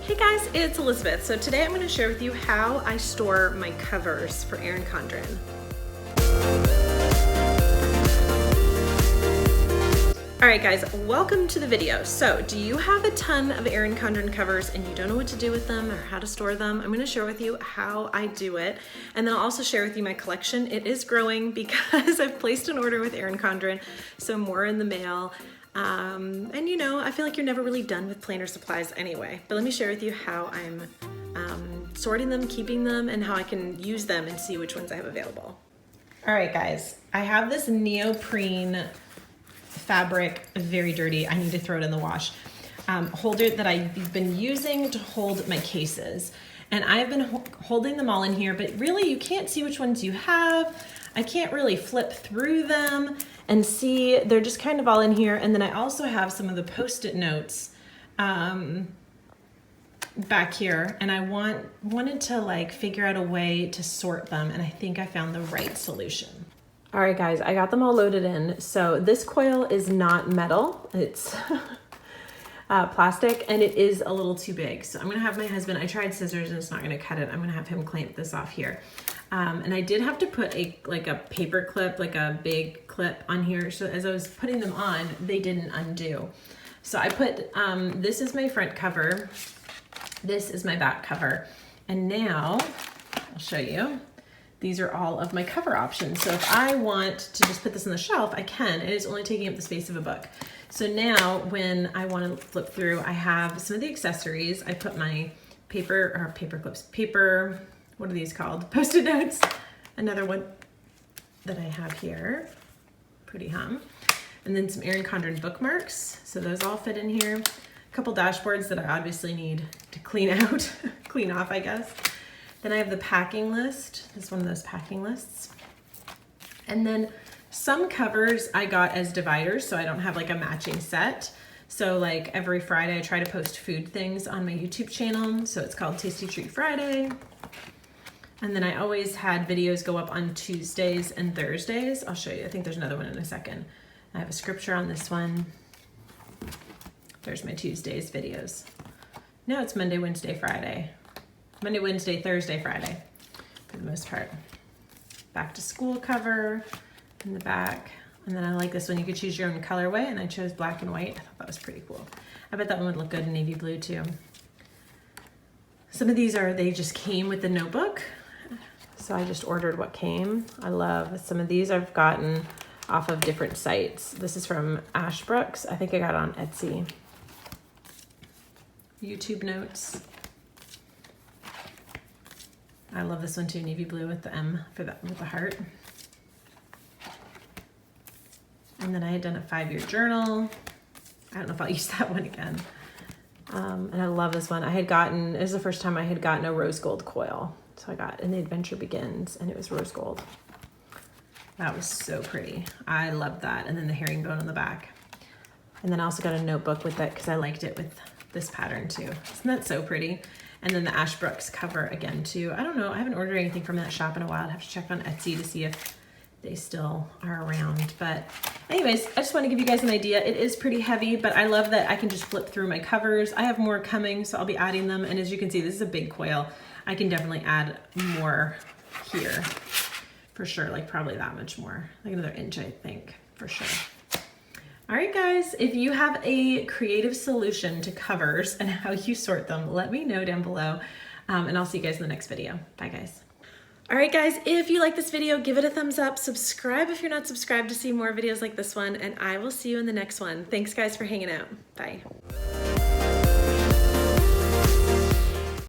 Hey guys, it's Elizabeth. So today I'm going to share with you how I store my covers for Erin Condren. Alright guys, welcome to the video. So do you have a ton of Erin Condren covers and you don't know what to do with them or how to store them? I'm going to share with you how I do it, and then I'll also share with you my collection. It is growing because I've placed an order with Erin Condren, so more in the mail. And you know, I feel like you're never really done with planner supplies anyway, but let me share with you how I'm sorting them, keeping them, and how I can use them and see which ones I have available. All right guys, I have this neoprene fabric, very dirty, I need to throw it in the wash, holder that I've been using to hold my cases. And I've been holding them all in here, but really you can't see which ones you have. I can't really flip through them and see, they're just kind of all in here. And then I also have some of the Post-it notes back here, and I wanted to like figure out a way to sort them, and I think I found the right solution. All right guys, I got them all loaded in. So this coil is not metal, it's plastic, and it is a little too big. So I'm gonna have my husband, I tried scissors and it's not gonna cut it. I'm gonna have him clamp this off here. And I did have to put a paper clip, like a big clip on here. So as I was putting them on, they didn't undo. So I put, this is my front cover. This is my back cover. And now I'll show you. These are all of my cover options. So if I want to just put this on the shelf, I can. It is only taking up the space of a book. So now when I want to flip through, I have some of the accessories. I put my paper clips, what are these called? Post-it notes. Another one that I have here, pretty hum. And then some Erin Condren bookmarks. So those all fit in here. A couple dashboards that I obviously need to clean out, clean off, I guess. Then I have the packing list. This is one of those packing lists. And then some covers I got as dividers, so I don't have like a matching set. So like every Friday I try to post food things on my YouTube channel. So it's called Tasty Treat Friday. And then I always had videos go up on Tuesdays and Thursdays. I'll show you, I think there's another one in a second. I have a scripture on this one. There's my Tuesdays videos. No, it's Monday, Wednesday, Friday. Monday, Wednesday, Thursday, Friday, for the most part. Back to school cover in the back. And then I like this one. You could choose your own colorway, and I chose black and white. I thought that was pretty cool. I bet that one would look good in navy blue too. Some of these they just came with the notebook. So I just ordered what came. I love some of these I've gotten off of different sites. This is from Ashbrook's. I think I got it on Etsy. YouTube notes. I love this one too, navy blue with the M for with the heart. And then I had done a 5-year journal. I don't know if I'll use that one again. And I love this one. It was the first time I had gotten a rose gold coil. So I got, and the adventure begins, and it was rose gold. That was so pretty. I love that. And then the herringbone on the back. And then I also got a notebook with it because I liked it with this pattern too. Isn't that so pretty? And then the Ashbrook's cover again too. I don't know, I haven't ordered anything from that shop in a while. I'd have to check on Etsy to see if they still are around. But anyways, I just want to give you guys an idea. It is pretty heavy, but I love that I can just flip through my covers. I have more coming, so I'll be adding them. And as you can see, this is a big coil. I can definitely add more here for sure, like probably that much more, like another inch, I think, for sure. All right, guys, if you have a creative solution to covers and how you sort them, let me know down below, and I'll see you guys in the next video. Bye, guys. All right, guys, if you like this video, give it a thumbs up. Subscribe if you're not subscribed to see more videos like this one, and I will see you in the next one. Thanks, guys, for hanging out. Bye.